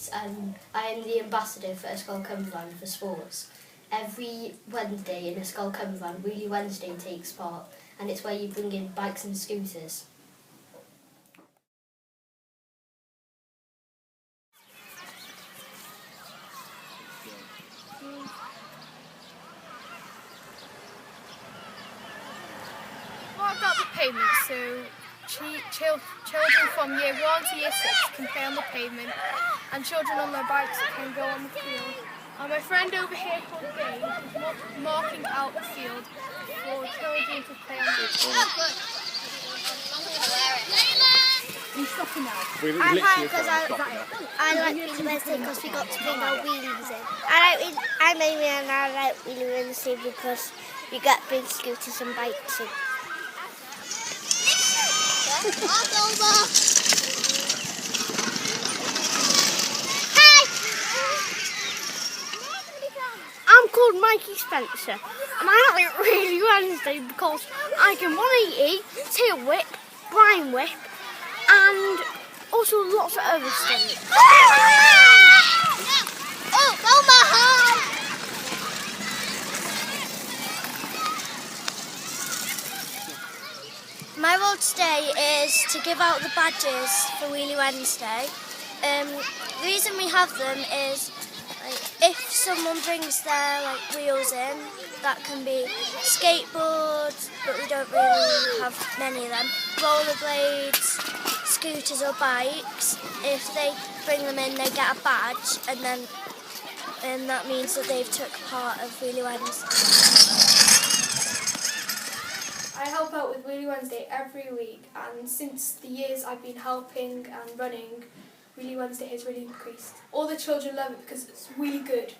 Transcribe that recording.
Louise and I am the ambassador for Ysgol Cynfran for sports. Every Wednesday in Ysgol Cynfran, Wheelie Wednesday takes part, and it's where you bring in bikes and scooters. What about the pavement? So children from year 1 to year 6 can play on the pavement, and children on their bikes can go on the field. And my friend over here called Dave is marking out the field for children to play on the field. He's stopping now. I'm fine because I like Wheelie Wednesday because we got to bring our wheelies in. I'm Amy and I like Wheelie Wednesday because we get to bring scooters and bikes in. I'm called Mikey Spencer and I like Wheelie Wednesday because I can 180, tail whip, brine whip and also lots of other stuff. Oh my heart! My role today is to give out the badges for Wheelie Wednesday. The reason we have them is if someone brings their wheels in, that can be skateboards, but we don't really have many of them, rollerblades, scooters or bikes. If they bring them in, they get a badge, and then that means that they've took part of Wheelie Wednesday. I help out with Wheelie Wednesday every week, and since the years I've been helping and running, Wheelie Wednesday has really increased. All the children love it because it's really good.